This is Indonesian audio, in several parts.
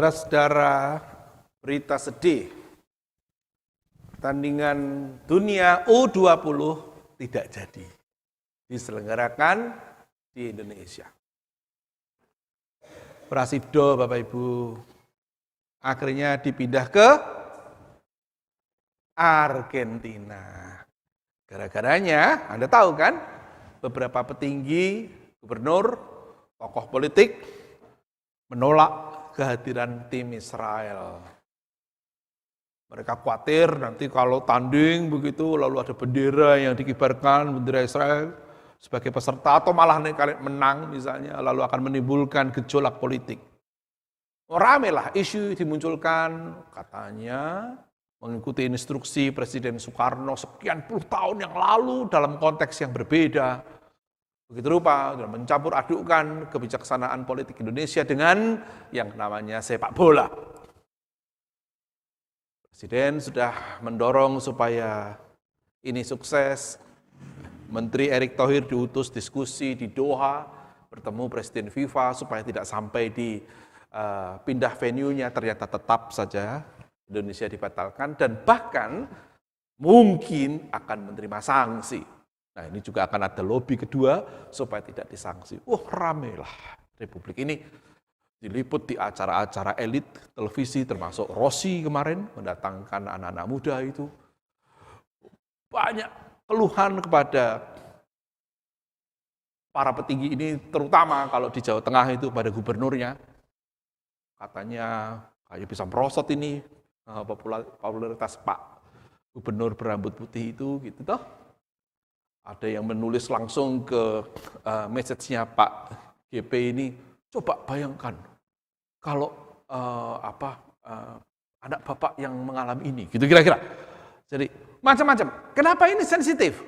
Saudara-saudara, berita sedih. Pertandingan dunia U20 tidak jadi diselenggarakan di Indonesia. Prasido, Bapak Ibu, akhirnya dipindah ke Argentina. Gara-garanya, Anda tahu kan, beberapa petinggi, gubernur, tokoh politik menolak kehadiran tim Israel. Mereka khawatir nanti kalau tanding begitu lalu ada bendera yang dikibarkan, bendera Israel sebagai peserta atau malah menang misalnya, lalu akan menimbulkan gejolak politik. Ramelah isu dimunculkan, katanya mengikuti instruksi Presiden Soekarno sekian puluh tahun yang lalu dalam konteks yang berbeda. Begitu rupa mencampur adukkan kebijaksanaan politik Indonesia dengan yang namanya sepak bola. Presiden sudah mendorong supaya ini sukses. Menteri Erick Thohir diutus diskusi di Doha, bertemu Presiden FIFA supaya tidak sampai pindah venue-nya, ternyata tetap saja Indonesia dibatalkan dan bahkan mungkin akan menerima sanksi. Nah, ini juga akan ada lobby kedua supaya tidak disanksi. Ramelah Republik ini diliput di acara-acara elit televisi termasuk Rossi kemarin mendatangkan anak-anak muda itu. Banyak keluhan kepada para petinggi ini, terutama kalau di Jawa Tengah itu pada gubernurnya. Katanya kayak bisa merosot ini popularitas Pak Gubernur berambut putih itu gitu toh. Ada yang menulis langsung ke message-nya Pak GP ini, coba bayangkan kalau anak bapak yang mengalami ini, gitu kira-kira. Jadi macam-macam. Kenapa ini sensitif?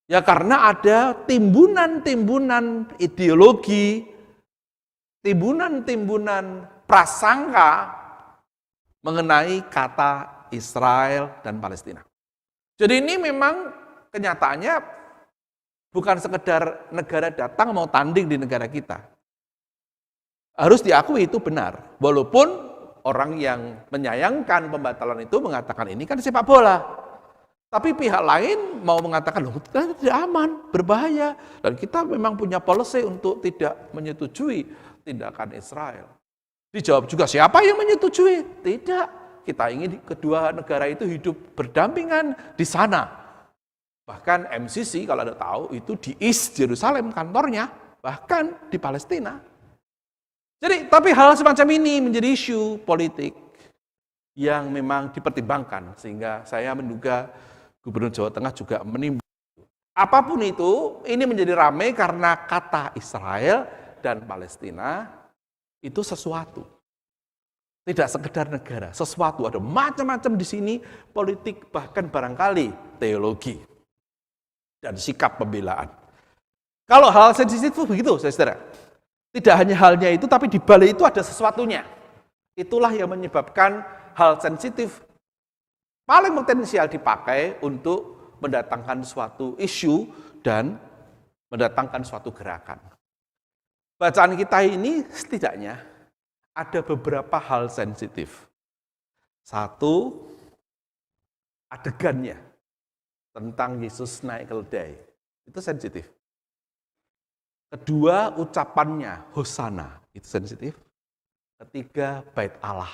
Ya karena ada timbunan-timbunan ideologi, timbunan-timbunan prasangka mengenai kata Israel dan Palestina. Jadi ini memang kenyataannya bukan sekedar negara datang mau tanding di negara kita. Harus diakui itu benar. Walaupun orang yang menyayangkan pembatalan itu mengatakan ini kan sepak bola. Tapi pihak lain mau mengatakan, loh, kita tidak aman, berbahaya. Dan kita memang punya policy untuk tidak menyetujui tindakan Israel. Dijawab juga, siapa yang menyetujui? Tidak. Kita ingin kedua negara itu hidup berdampingan di sana. Bahkan MCC kalau Anda tahu itu di East Jerusalem kantornya, bahkan di Palestina. Jadi, tapi hal semacam ini menjadi isu politik yang memang dipertimbangkan, sehingga saya menduga Gubernur Jawa Tengah juga menimbul. Apapun itu, ini menjadi ramai karena kata Israel dan Palestina itu sesuatu. Tidak sekedar negara, sesuatu. Ada macam-macam di sini, politik bahkan barangkali teologi dan sikap pembelaan. Kalau hal sensitif itu begitu, saudara. Tidak hanya halnya itu, tapi di balik itu ada sesuatunya. Itulah yang menyebabkan hal sensitif paling potensial dipakai untuk mendatangkan suatu isu dan mendatangkan suatu gerakan. Bacaan kita ini setidaknya ada beberapa hal sensitif. Satu, adegannya tentang Yesus naik keledai. Itu sensitif. Kedua, ucapannya, Hosana, itu sensitif. Ketiga, bait Allah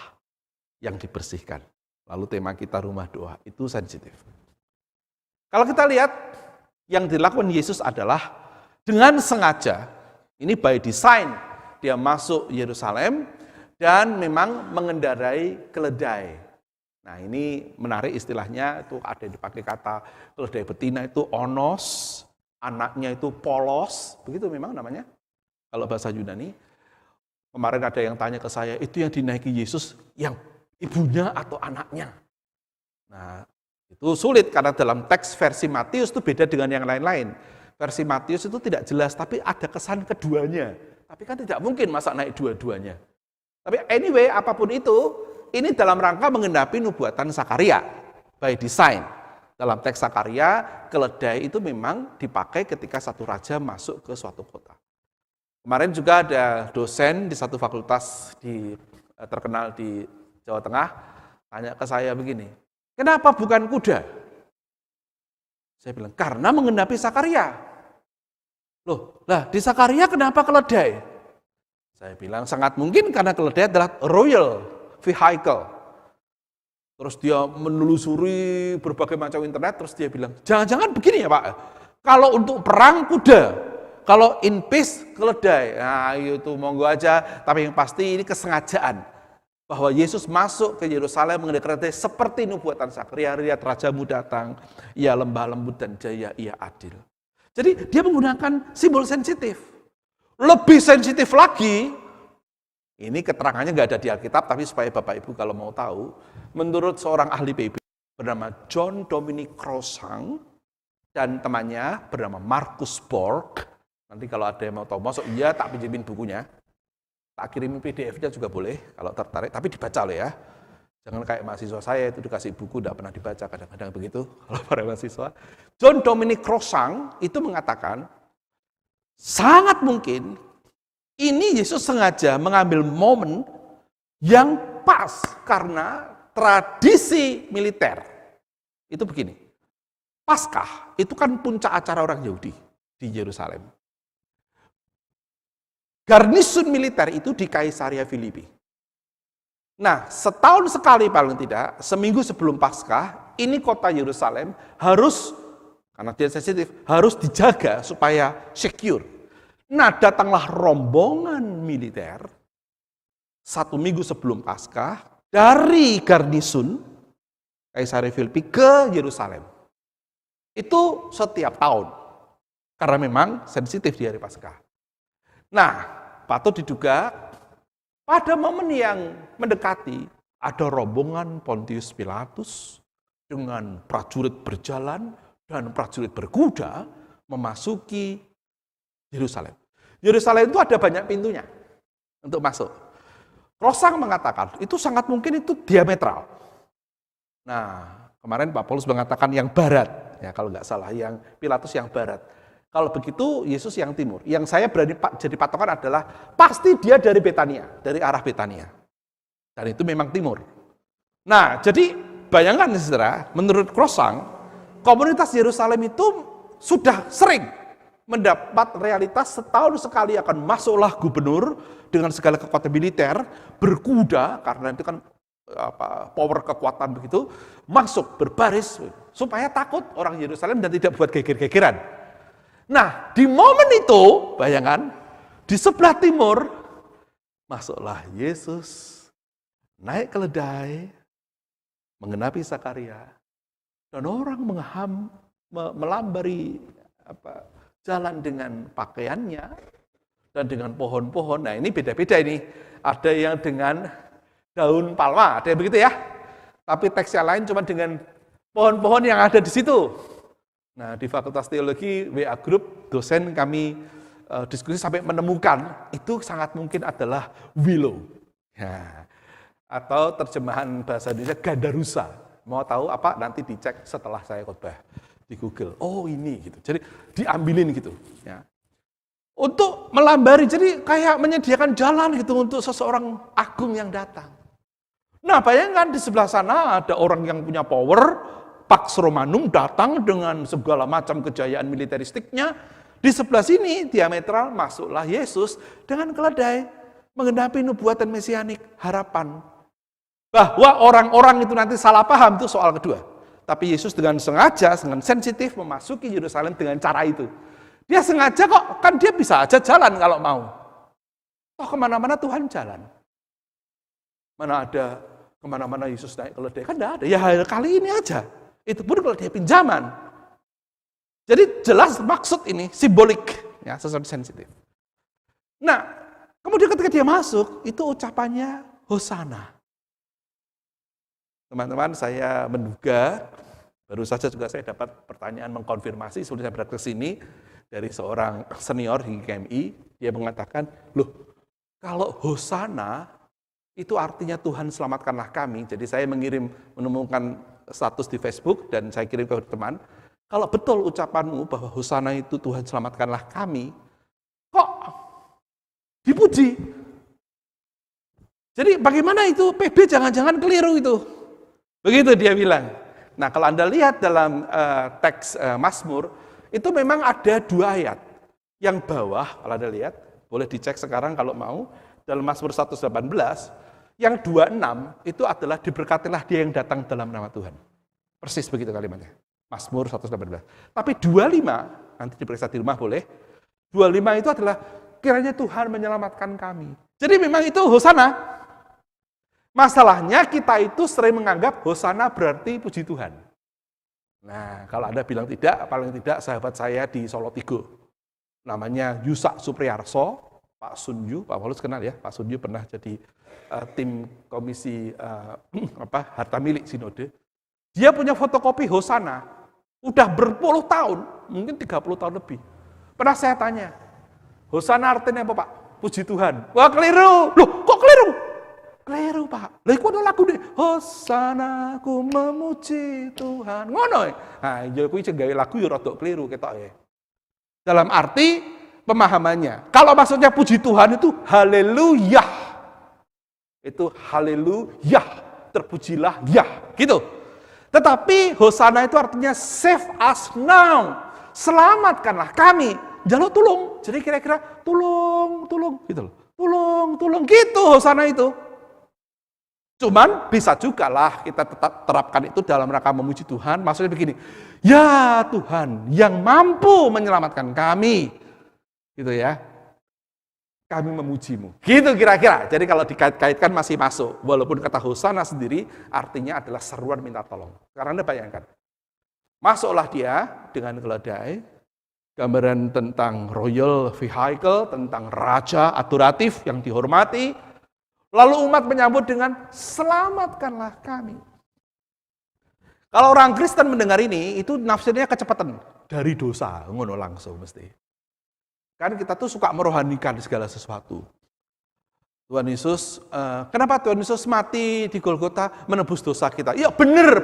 yang dibersihkan. Lalu tema kita rumah doa, itu sensitif. Kalau kita lihat, yang dilakukan Yesus adalah dengan sengaja, ini by design, dia masuk Yerusalem dan memang mengendarai keledai. Nah ini menarik istilahnya, itu ada yang dipakai kata keledai betina itu onos, anaknya itu polos, begitu memang namanya. Kalau bahasa Yunani, kemarin ada yang tanya ke saya, itu yang dinaiki Yesus yang ibunya atau anaknya? Nah itu sulit karena dalam teks versi Matius itu beda dengan yang lain-lain. Versi Matius itu tidak jelas, tapi ada kesan keduanya. Tapi kan tidak mungkin masa naik dua-duanya. Tapi anyway, apapun itu, ini dalam rangka menggenapi nubuatan Zakaria by design. Dalam teks Zakaria, keledai itu memang dipakai ketika satu raja masuk ke suatu kota. Kemarin juga ada dosen di satu fakultas di terkenal di Jawa Tengah, tanya ke saya begini, kenapa bukan kuda? Saya bilang, karena mengenapi Sakaria. Loh, lah di Sakaria kenapa keledai? Saya bilang, sangat mungkin karena keledai adalah royal vehicle. Terus dia menelusuri berbagai macam internet, terus dia bilang, jangan-jangan begini ya Pak, kalau untuk perang kuda, kalau in peace keledai. Nah itu monggo aja, tapi yang pasti ini kesengajaan. Bahwa Yesus masuk ke Yerusalem mengenai keledai seperti nubuatan Sakaria, lihat rajamu datang, ia lembah lembut dan jaya, ia adil. Jadi dia menggunakan simbol sensitif. Lebih sensitif lagi, ini keterangannya nggak ada di Alkitab, tapi supaya Bapak Ibu kalau mau tahu, menurut seorang ahli PIB bernama John Dominic Crossan dan temannya bernama Marcus Borg, nanti kalau ada yang mau tahu, masuk iya tak pinjemin bukunya, tak kirimin PDF-nya juga boleh kalau tertarik, tapi dibaca loh ya. Jangan kayak mahasiswa saya itu dikasih buku tidak pernah dibaca, kadang-kadang begitu kalau para mahasiswa. John Dominic Crossan itu mengatakan sangat mungkin ini Yesus sengaja mengambil momen yang pas karena tradisi militer. Itu begini, Paskah itu kan puncak acara orang Yahudi di Yerusalem. Garnisun militer itu di Kaisaria Filipi. Nah, setahun sekali paling tidak, seminggu sebelum Paskah, ini kota Yerusalem harus, karena dia sensitif, harus dijaga supaya secure. Nah, datanglah rombongan militer 1 minggu sebelum Paskah dari garnisun Kaisaria Filipi ke Yerusalem. Itu setiap tahun, karena memang sensitif di hari Paskah. Nah, patut diduga pada momen yang mendekati ada rombongan Pontius Pilatus dengan prajurit berjalan dan prajurit berkuda memasuki Yerusalem. Yerusalem itu ada banyak pintunya untuk masuk. Crossan mengatakan itu sangat mungkin itu diametral. Nah, kemarin Pak Paulus mengatakan yang barat, ya kalau nggak salah, yang Pilatus yang barat. Kalau begitu, Yesus yang timur. Yang saya berani jadi patokan adalah pasti dia dari Betania, dari arah Betania. Dan itu memang timur. Nah, jadi bayangkan saudara, menurut Crossan, komunitas Yerusalem itu sudah sering mendapat realitas setahun sekali akan masuklah gubernur dengan segala kekuatan militer, berkuda, karena itu kan power kekuatan begitu, masuk berbaris, supaya takut orang Yerusalem dan tidak buat geger-gegeran. Nah, di momen itu, bayangkan, di sebelah timur, masuklah Yesus, naik keledai, mengenapi Sakaria, dan orang melambari jalan dengan pakaiannya, dan dengan pohon-pohon. Nah, ini beda-beda ini. Ada yang dengan daun palma, ada yang begitu ya. Tapi teksnya lain cuma dengan pohon-pohon yang ada di situ. Nah, di Fakultas Teologi, WA Group, dosen kami diskusi sampai menemukan, itu sangat mungkin adalah willow. Ya. Atau terjemahan bahasa Indonesia gandarusa. Mau tahu apa, nanti dicek setelah saya khotbah di Google. Oh ini, gitu. Jadi diambilin gitu. Ya. Untuk melambari, jadi kayak menyediakan jalan gitu untuk seseorang agung yang datang. Nah, bayangkan di sebelah sana ada orang yang punya power, Pax Romanum datang dengan segala macam kejayaan militeristiknya. Di sebelah sini diametral masuklah Yesus dengan keledai mengenapi nubuatan mesianik, harapan. Bahwa orang-orang itu nanti salah paham itu soal kedua. Tapi Yesus dengan sengaja, dengan sensitif memasuki Yerusalem dengan cara itu. Dia sengaja kok, kan dia bisa aja jalan kalau mau. Toh kemana-mana Tuhan jalan. Mana ada kemana-mana Yesus naik keledai, kan tidak ada. Ya kali ini aja. Itu pun kalau dia pinjaman. Jadi jelas maksud ini simbolik, ya, sesuatu sensitif. Nah, kemudian ketika dia masuk, itu ucapannya Hosana. Teman-teman, saya menduga, baru saja juga saya dapat pertanyaan mengkonfirmasi sebelum saya berangkat ke sini dari seorang senior di GMI, dia mengatakan, loh, kalau Hosana itu artinya Tuhan selamatkanlah kami. Jadi saya menemukan status di Facebook dan saya kirim ke teman, kalau betul ucapanmu bahwa Hosana itu Tuhan selamatkanlah kami, kok dipuji? Jadi bagaimana itu? PB jangan-jangan keliru itu. Begitu dia bilang. Nah, kalau Anda lihat dalam teks Mazmur, itu memang ada 2 ayat. Yang bawah, kalau Anda lihat, boleh dicek sekarang kalau mau, dalam Mazmur 118, yang 26 itu adalah diberkatilah dia yang datang dalam nama Tuhan. Persis begitu kalimatnya. Mazmur 118. Tapi 25, nanti diperiksa di rumah boleh, 25 itu adalah kiranya Tuhan menyelamatkan kami. Jadi memang itu Hosana. Masalahnya kita itu sering menganggap Hosana berarti puji Tuhan. Nah, kalau Anda bilang tidak, paling tidak sahabat saya di Solo Tigo. Namanya Yusak Supriyarso, Pak Sunyu, Pak Paulus kenal ya, Pak Sunyu pernah jadi tim komisi harta milik sinode. Dia punya fotokopi Hosana, udah berpuluh tahun, mungkin 30 tahun lebih. Pernah saya tanya, Hosana artinya apa Pak? Puji Tuhan. Wah keliru. Loh kok keliru? Keliru Pak. Lah iku ono lagu deh. Hosana ku memuji Tuhan. Ngono. Nah, ya kuwi gawe lagu ya rada keliru ketoke. Dalam arti pemahamannya. Kalau maksudnya puji Tuhan itu haleluya. Itu haleluya. Terpujilah ya. Gitu. Tetapi Hosana itu artinya save us now. Selamatkanlah kami. Jaluk tulung. Jadi kira-kira tulung gitu loh. Tulung gitu Hosana itu. Cuman bisa juga lah kita tetap terapkan itu dalam rangka memuji Tuhan. Maksudnya begini, ya Tuhan yang mampu menyelamatkan kami. Gitu ya. Kami memujimu. Gitu kira-kira. Jadi kalau dikait-kaitkan masih masuk. Walaupun kata Hosana sendiri artinya adalah seruan minta tolong. Karena Anda bayangkan. Masuklah dia dengan keledai. Gambaran tentang royal vehicle, tentang raja adoratif yang dihormati. Lalu umat menyambut dengan selamatkanlah kami. Kalau orang Kristen mendengar ini, itu nafsirnya kecepatan dari dosa, ngono langsung mesti. Kan kita tuh suka merohanikan segala sesuatu. Tuhan Yesus, kenapa Tuhan Yesus mati di Golgota menebus dosa kita? Ya benar.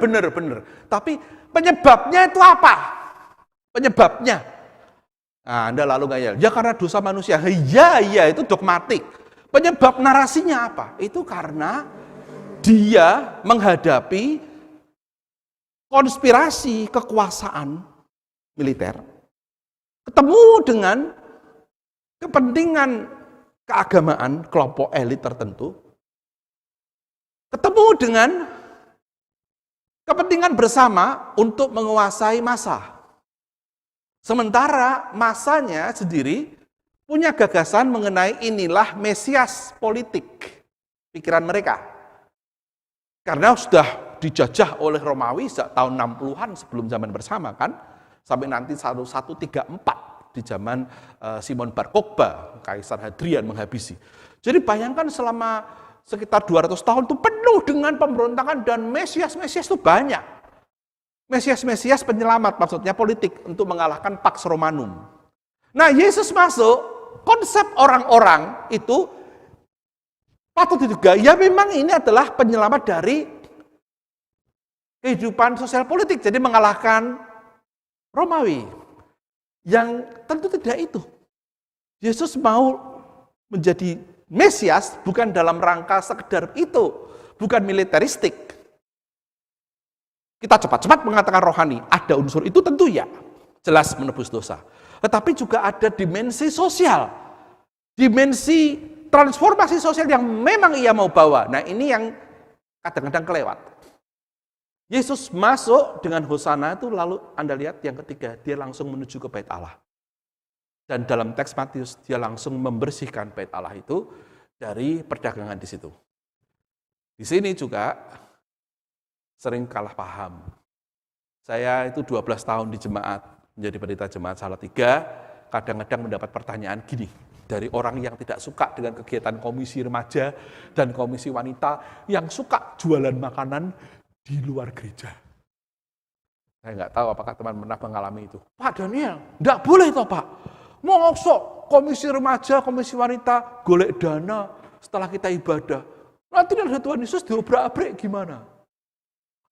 Tapi penyebabnya itu apa? Penyebabnya. Nah, Anda lalu ngayal, ya karena dosa manusia. Iya, itu dogmatik. Penyebab narasinya apa? Itu karena dia menghadapi konspirasi kekuasaan militer, ketemu dengan kepentingan keagamaan kelompok elit tertentu, ketemu dengan kepentingan bersama untuk menguasai massa. Sementara massanya sendiri punya gagasan mengenai inilah Mesias politik, pikiran mereka. Karena sudah dijajah oleh Romawi sejak tahun 60-an sebelum zaman bersama kan, sampai nanti 1134 di zaman Simon Bar Kokhba, Kaisar Hadrian menghabisi. Jadi bayangkan selama sekitar 200 tahun itu penuh dengan pemberontakan dan Mesias-Mesias itu banyak. Mesias-Mesias penyelamat maksudnya politik untuk mengalahkan Pax Romanum. Nah Yesus masuk, konsep orang-orang itu patut diduga, ya memang ini adalah penyelamat dari kehidupan sosial politik, jadi mengalahkan Romawi. Yang tentu tidak itu. Yesus mau menjadi Mesias bukan dalam rangka sekedar itu, bukan militeristik. Kita cepat-cepat mengatakan rohani, ada unsur itu tentu ya, jelas menebus dosa. Tetapi juga ada dimensi sosial, dimensi transformasi sosial yang memang ia mau bawa. Nah ini yang kadang-kadang kelewat. Yesus masuk dengan Hosana itu lalu Anda lihat yang ketiga, dia langsung menuju ke bait Allah. Dan dalam teks Matius, dia langsung membersihkan bait Allah itu dari perdagangan di situ. Di sini juga sering kalah paham. Saya itu 12 tahun di jemaat, menjadi pendeta jemaat Salatiga, kadang-kadang mendapat pertanyaan gini, dari orang yang tidak suka dengan kegiatan komisi remaja dan komisi wanita, yang suka jualan makanan di luar gereja. Saya nggak tahu apakah teman pernah mengalami itu. Pak Daniel, nggak boleh toh Pak. Mosok komisi remaja, komisi wanita, golek dana setelah kita ibadah. Nanti ada Tuhan Yesus diobrak-abrik gimana?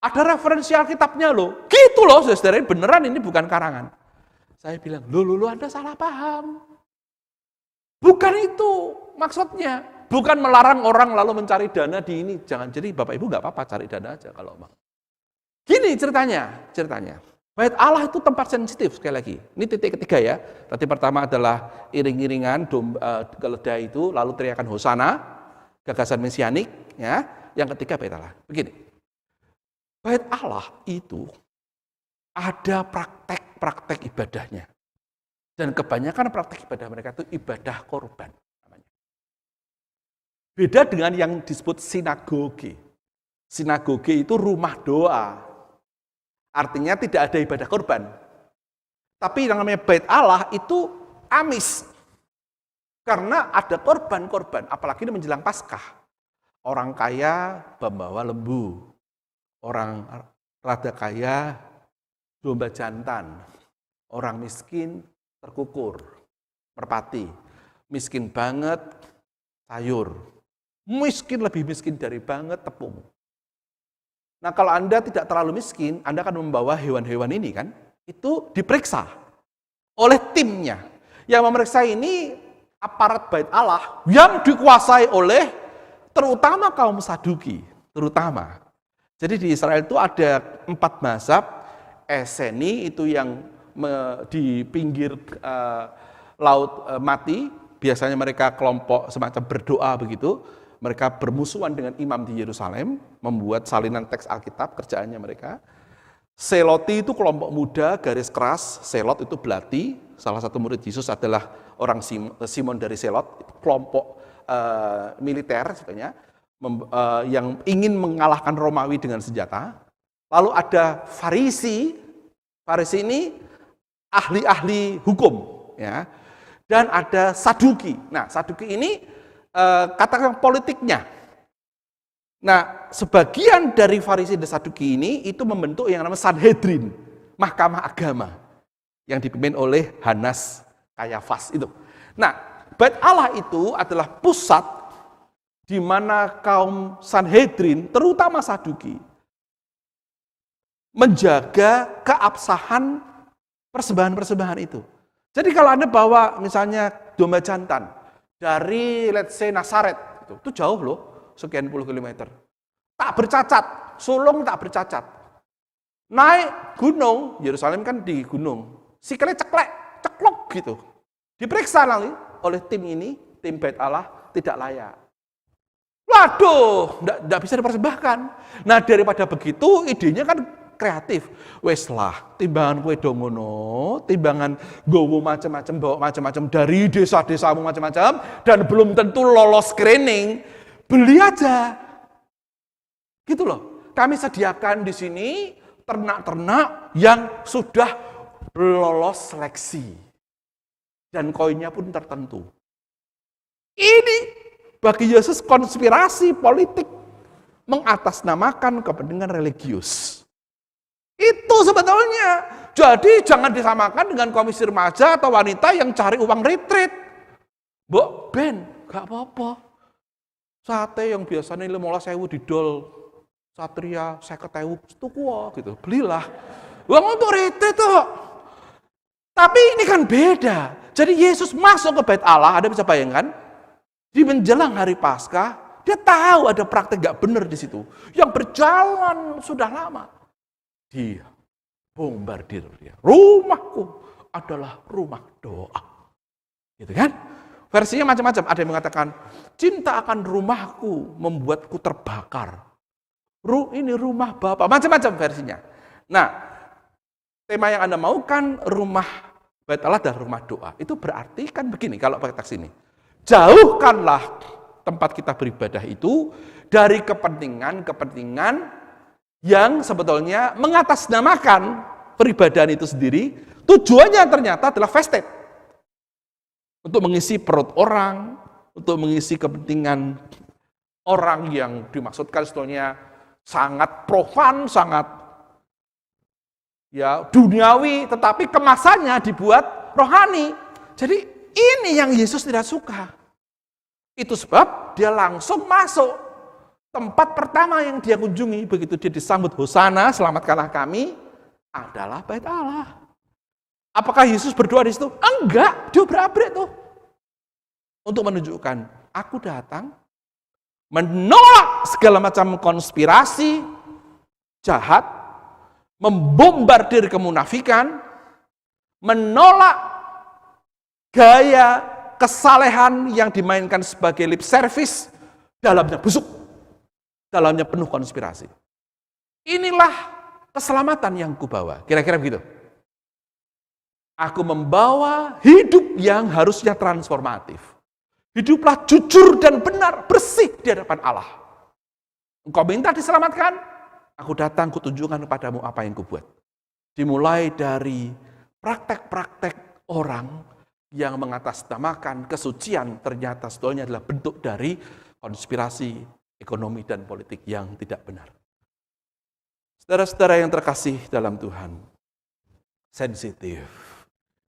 Ada referensi Alkitabnya loh. Gitu loh, saudara, beneran ini bukan karangan. Saya bilang, loh, Anda salah paham. Bukan itu maksudnya. Bukan melarang orang lalu mencari dana di ini. Jangan, jadi Bapak Ibu nggak apa-apa cari dana aja kalau mau. Gini ceritanya. Bait Allah itu tempat sensitif, sekali lagi. Ini titik ketiga ya. Tadi pertama adalah iring-iringan keledai itu, lalu teriakan Hosana, gagasan mesianik. Ya. Yang ketiga bait Allah. Begini, bait Allah itu ada praktek ibadahnya. Dan kebanyakan praktek ibadah mereka itu ibadah korban. Beda dengan yang disebut sinagoge. Sinagoge itu rumah doa. Artinya tidak ada ibadah korban. Tapi yang namanya bait Allah itu amis. Karena ada korban-korban, apalagi ini menjelang Paskah. Orang kaya membawa lembu. Orang rada kaya domba jantan. Orang miskin terkukur, merpati. Miskin banget sayur. Miskin lebih miskin dari banget tepung. Nah kalau Anda tidak terlalu miskin, Anda akan membawa hewan-hewan ini kan, itu diperiksa oleh timnya. Yang memeriksa ini aparat bait Allah yang dikuasai oleh terutama kaum Saduki, terutama. Jadi di Israel itu ada 4 mazhab, Eseni itu yang di pinggir laut mati, biasanya mereka kelompok semacam berdoa begitu. Mereka bermusuhan dengan imam di Yerusalem, membuat salinan teks Alkitab, kerjaannya mereka. Seloti itu kelompok muda, garis keras. Selot itu belati, salah satu murid Yesus adalah orang Simon dari Selot, itu kelompok militer sebenarnya, yang ingin mengalahkan Romawi dengan senjata. Lalu ada Farisi, Farisi ini ahli-ahli hukum, ya. Dan ada Saduki. Nah, Saduki ini katakan politiknya. Nah, sebagian dari Farisi dan Saduki ini itu membentuk yang namanya Sanhedrin, mahkamah agama, yang dipimpin oleh Hanas, Kayafas itu. Nah, bait Allah itu adalah pusat di mana kaum Sanhedrin, terutama Saduki, menjaga keabsahan persembahan-persembahan itu. Jadi kalau Anda bawa misalnya domba jantan, dari let's say Nazaret, itu jauh loh, sekian puluh kilometer. Tak bercacat, sulung tak bercacat. Naik gunung, Yerusalem kan di gunung, sikilnya ceklok gitu. Diperiksa nanti oleh tim ini, tim bait Allah, tidak layak. Waduh, enggak bisa dipersembahkan. Nah daripada begitu, idenya kan kreatif. Wes lah, timbangan kue dongono, timbangan gowo macam-macam, bawa macam-macam dari desa-desamu macam-macam, dan belum tentu lolos screening, beli aja. Gitu loh. Kami sediakan di sini ternak-ternak yang sudah lolos seleksi. Dan koinnya pun tertentu. Ini bagi Yesus konspirasi politik mengatasnamakan kepentingan religius. Itu sebetulnya. Jadi jangan disamakan dengan komisi remaja atau wanita yang cari uang retreat. Mbok Ben, gak apa-apa. Sate yang biasanya 15.000 didol, Satria 50.000 tuku gitu. Belilah. Uang untuk retreat tuh. Tapi ini kan beda. Jadi Yesus masuk ke bait Allah, Anda bisa bayangkan, di menjelang hari Paskah, dia tahu ada praktek gak benar di situ. Yang berjalan sudah lama. Dia bombardir dia. Rumahku adalah rumah doa. Gitu kan? Versinya macam-macam. Ada yang mengatakan, cinta akan rumahku membuatku terbakar. Ini rumah Bapa. Macam-macam versinya. Nah, tema yang Anda mau kan rumah bait Allah dan rumah doa. Itu berarti kan begini kalau pakai teks ini. Jauhkanlah tempat kita beribadah itu dari kepentingan-kepentingan yang sebetulnya mengatasnamakan peribadahan itu sendiri, tujuannya ternyata adalah vested. Untuk mengisi perut orang, untuk mengisi kepentingan orang yang dimaksudkan sebetulnya sangat profan, sangat ya duniawi, tetapi kemasannya dibuat rohani. Jadi ini yang Yesus tidak suka. Itu sebab dia langsung masuk. Tempat pertama yang dia kunjungi, begitu dia disambut Hosana, selamatkanlah kami, adalah bait Allah. Apakah Yesus berdoa di situ? Enggak, dia berabrik tuh. Untuk menunjukkan, aku datang menolak segala macam konspirasi jahat, membombardir kemunafikan, menolak gaya kesalehan yang dimainkan sebagai lip service, dalamnya busuk, dalamnya penuh konspirasi. Inilah keselamatan yang kubawa. Kira-kira begitu. Aku membawa hidup yang harusnya transformatif. Hiduplah jujur dan benar, bersih di hadapan Allah. Engkau minta diselamatkan, aku datang kutunjukkan kepadamu apa yang kubuat. Dimulai dari praktek-praktek orang yang mengatasnamakan kesucian ternyata sebetulnya adalah bentuk dari konspirasi ekonomi dan politik yang tidak benar. Saudara-saudara yang terkasih dalam Tuhan, sensitif.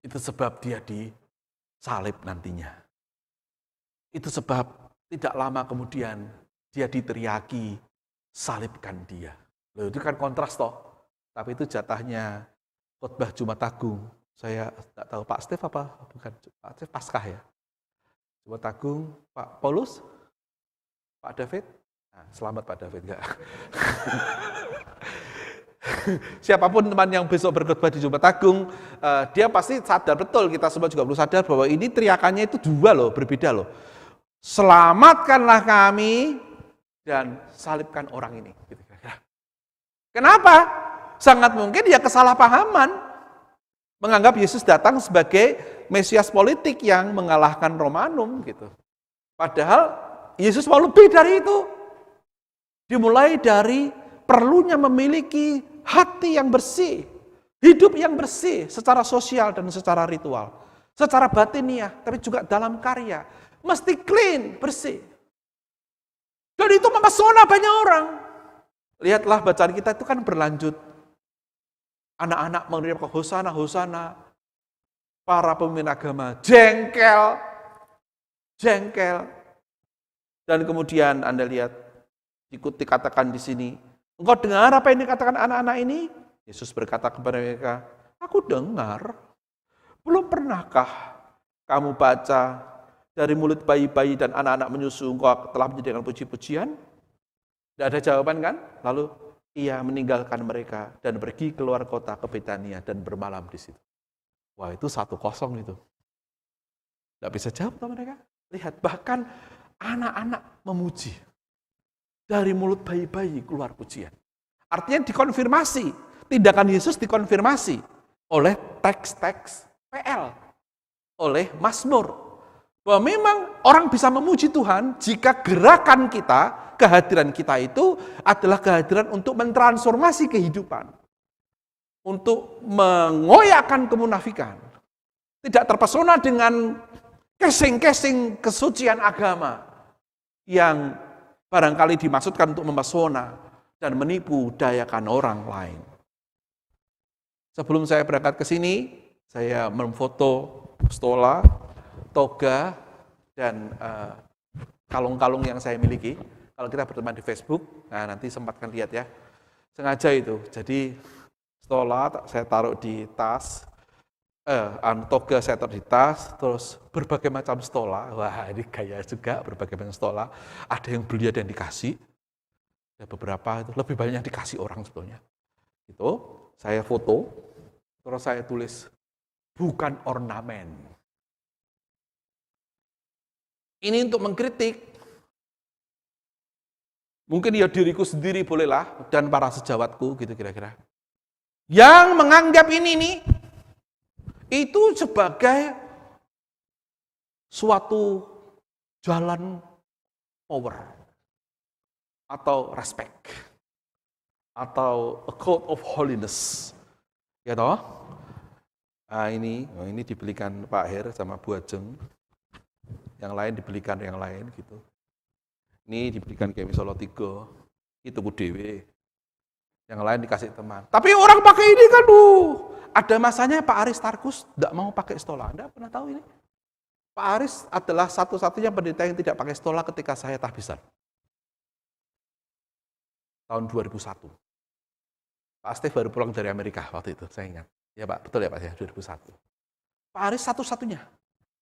Itu sebab dia disalib nantinya. Itu sebab tidak lama kemudian dia diteriaki, salibkan dia. Loh, itu kan kontras toh. Tapi itu jatahnya khotbah Jumat Agung. Saya tidak tahu Pak Stef apa, bukan Pak Stef Paskah ya. Jumat Agung, Pak Paulus, Pak David. Nah, selamat Pak David enggak. Siapapun teman yang besok berkhotbah di Jumat Agung, dia pasti sadar betul, kita semua juga perlu sadar bahwa ini teriakannya itu dua loh, berbeda loh. Selamatkanlah kami dan salibkan orang ini. Kenapa? Sangat mungkin dia kesalahpahaman, menganggap Yesus datang sebagai Mesias politik yang mengalahkan Romanum gitu. Padahal Yesus mau lebih dari itu. Dimulai dari perlunya memiliki hati yang bersih, hidup yang bersih secara sosial dan secara ritual, secara batiniah, tapi juga dalam karya. Mesti clean, bersih. Dan itu mempesona banyak orang. Lihatlah bacaan kita itu kan berlanjut. Anak-anak meneriak hosana, hosana. Para pemimpin agama jengkel. Dan kemudian Anda lihat, ikut dikatakan di sini, engkau dengar apa yang dikatakan anak-anak ini? Yesus berkata kepada mereka, aku dengar. Belum pernahkah kamu baca dari mulut bayi-bayi dan anak-anak menyusu engkau telah menyediakan puji-pujian? Tidak ada jawaban kan? Lalu ia meninggalkan mereka dan pergi keluar kota ke Betania dan bermalam di situ. Wah, itu 1-0 itu. Tidak bisa jawab sama mereka. Lihat, bahkan anak-anak memuji. Dari mulut bayi-bayi keluar pujian. Artinya dikonfirmasi. Tindakan Yesus dikonfirmasi oleh teks-teks PL. Oleh Mazmur. Bahwa memang orang bisa memuji Tuhan jika gerakan kita, kehadiran kita itu adalah kehadiran untuk mentransformasi kehidupan. Untuk mengoyakkan kemunafikan. Tidak terpesona dengan casing-casing kesucian agama yang barangkali dimaksudkan untuk mempesona dan menipu dayakan orang lain. Sebelum saya berangkat ke sini, saya memfoto stola, toga, dan kalung-kalung yang saya miliki. Kalau kita berteman di Facebook, nah nanti sempatkan lihat ya. Sengaja itu, jadi stola saya taruh di tas, toga saya taruh di tas, terus berbagai macam stola. Wah, ini gaya juga, berbagai macam stola. Ada yang beli, ada yang dikasih. Ada beberapa, itu lebih banyak yang dikasih orang sebetulnya. Itu, saya foto, terus saya tulis, bukan ornamen. Ini untuk mengkritik. Mungkin ya diriku sendiri bolehlah, dan para sejawatku, gitu kira-kira. Yang menganggap ini nih, itu sebagai suatu jalan power atau respect atau a code of holiness, ya toh? Nah, ini dibelikan Pak Her sama Bu Ajeng, yang lain dibelikan yang lain gitu. Ini dibelikan kayak Solo 3, itu ku dewe. Yang lain dikasih teman. Tapi orang pakai ini kan, ada masanya Pak Aristarkus tidak mau pakai stola. Anda pernah tahu ini? Pak Aris adalah satu-satunya pendeta yang tidak pakai stola ketika saya tahbisan. Tahun 2001. Pak Steve baru pulang dari Amerika waktu itu, saya ingat. Ya Pak, betul ya Pak ya, 2001. Pak Aris satu-satunya.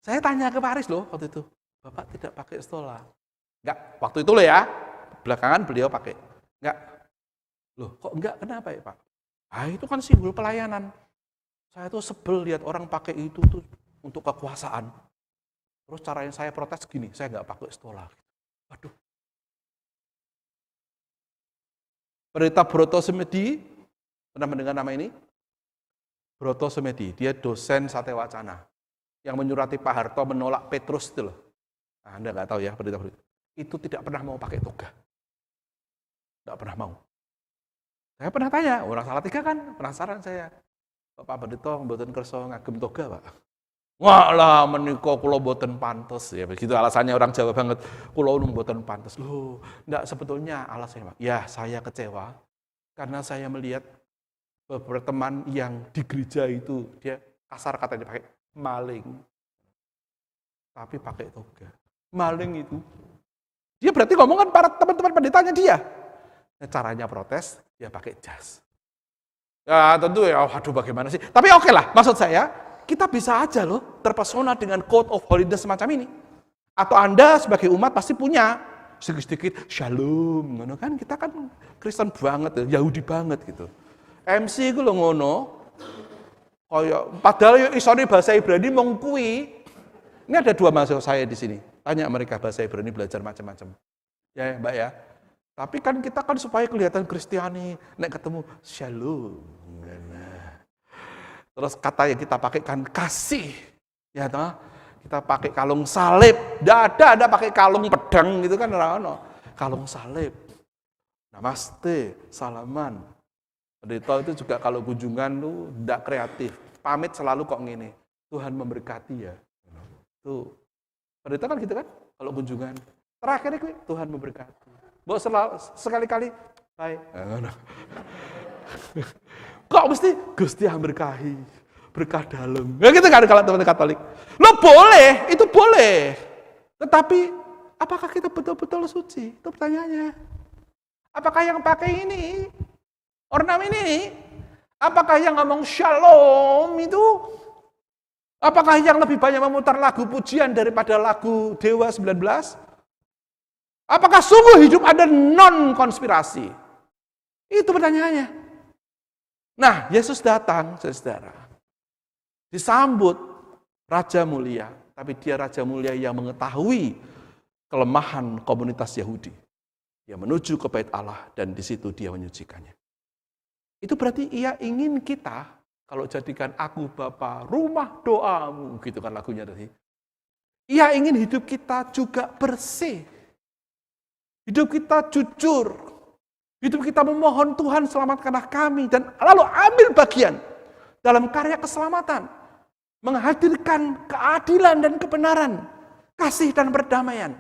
Saya tanya ke Pak Aris loh waktu itu, Bapak tidak pakai stola. Enggak, waktu itu loh ya. Belakangan beliau pakai. Enggak. Loh, kok enggak? Kenapa ya, Pak? Ah, itu kan simbol pelayanan. Saya tuh sebel lihat orang pakai itu tuh untuk kekuasaan. Terus caranya saya protes gini, saya enggak pakai stola. Waduh. Pendeta Broto Semedi, pernah mendengar nama ini? Broto Semedi, dia dosen Satya Wacana. Yang menyurati Pak Harto menolak Petrus itu loh. Nah, Anda nggak tahu ya, pendeta Broto. Itu tidak pernah mau pakai toga. Nggak pernah mau. Saya pernah tanya, orang Salatiga kan, penasaran saya. Pak Pendeta mboten kersa ngagem toga, Pak. Wah lah, menika kula mboten pantes. Ya begitu alasannya orang Jawa banget. Kula mboten pantes. Loh, enggak sebetulnya alasannya, Pak. Ya, saya kecewa karena saya melihat beberapa teman yang di gereja itu dia kasar katanya pakai maling. Tapi pakai toga. Maling itu. Dia berarti ngomong kan para teman-teman pendetanya dia. Nah, caranya protes, dia pakai jas. Ya tentu ya, waduh bagaimana sih. Tapi oke lah, maksud saya, kita bisa aja loh terpesona dengan code of holiness semacam ini. Atau Anda sebagai umat pasti punya sedikit-sedikit shalom. Kan kita kan Kristen banget, Yahudi banget gitu. MC ku lho ngono. Kaya padahal yo isone bahasa Ibrani mung kuwi. Ini ada 2 mahasiswa saya di sini. Tanya mereka bahasa Ibrani belajar macam-macam. Ya, Mbak ya. Tapi kan kita kan supaya kelihatan Kristiani, nek ketemu shalom. Terus kata yang kita pakai kan kasih. Ya toh? Kita pakai kalung salib. Enggak ada pakai kalung pedang gitu kan ora ono. Kalung salib. Namaste, salaman. Pendeta itu juga kalau kunjungan tuh enggak kreatif. Pamit selalu kok ngene. Tuhan memberkati ya. Tuh. Pendeta kan gitu kan? Kalau kunjungan. Terakhir itu Tuhan memberkati. Mbok sekali-kali baik. Kok mesti Gusti yang berkahi. Berkah dalam. Ya gitu kan kalau teman Katolik. Lo boleh, itu boleh. Tetapi apakah kita betul-betul suci? Itu pertanyaannya. Apakah yang pakai ini ornamen ini? Apakah yang ngomong shalom itu? Apakah yang lebih banyak memutar lagu pujian daripada lagu Dewa 19? Apakah sungguh hidup Anda non-konspirasi? Itu pertanyaannya. Nah, Yesus datang, saudara. Disambut Raja Mulia. Tapi dia Raja Mulia yang mengetahui kelemahan komunitas Yahudi. Dia menuju ke bait Allah dan di situ dia menyucikannya. Itu berarti ia ingin kita, kalau jadikan aku Bapa rumah doamu, gitu kan lagunya tadi. Ia ingin hidup kita juga bersih. Hidup kita jujur. Hidup kita memohon Tuhan selamatkanlah kami. Dan lalu ambil bagian dalam karya keselamatan. Menghadirkan keadilan dan kebenaran. Kasih dan perdamaian.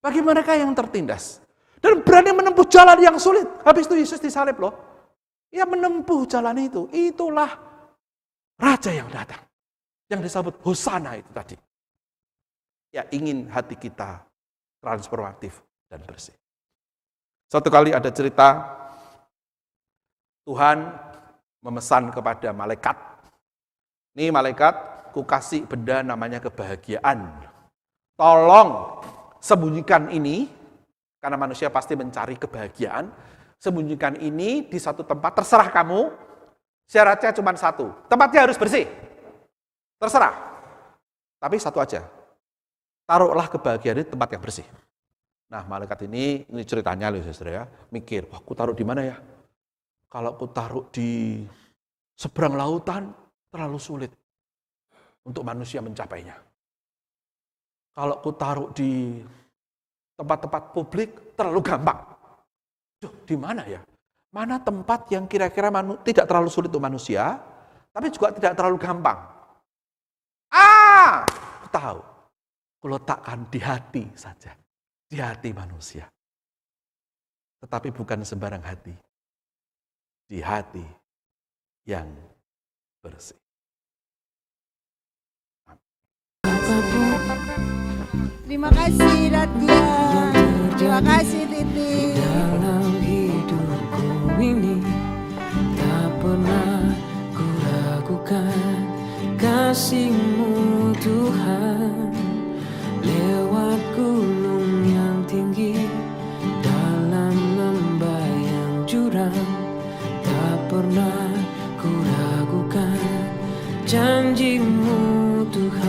Bagi mereka yang tertindas. Dan berani menempuh jalan yang sulit. Habis itu Yesus disalib loh. Ia menempuh jalan itu. Itulah Raja yang datang. Yang disebut Hosana itu tadi. Ya ingin hati kita transformatif dan bersih. Satu kali ada cerita Tuhan memesan kepada malaikat. Nih malaikat, ku kasih benda namanya kebahagiaan. Tolong sembunyikan ini, karena manusia pasti mencari kebahagiaan. Sembunyikan ini di satu tempat, terserah kamu. Syaratnya cuma satu, tempatnya harus bersih. Terserah. Tapi satu aja, taruhlah kebahagiaan di tempat yang bersih. Nah, malaikat ini ceritanya loh saudara ya, mikir, wah aku taruh di mana ya? Kalau aku taruh di seberang lautan, terlalu sulit untuk manusia mencapainya. Kalau aku taruh di tempat-tempat publik, terlalu gampang. Duh, di mana ya? Mana tempat yang kira-kira tidak terlalu sulit untuk manusia, tapi juga tidak terlalu gampang? Aku tahu. Aku letakkan di hati saja. Di hati manusia. Tetapi bukan sembarang hati. Di hati yang bersih. Terima kasih Radya. Terima kasih Titi. Dalam hidupku ini tak pernah ku ragukan kasih-Mu Tuhan. Lewat gunung yang tinggi jurang, tak pernah ku ragukan janjimu Tuhan.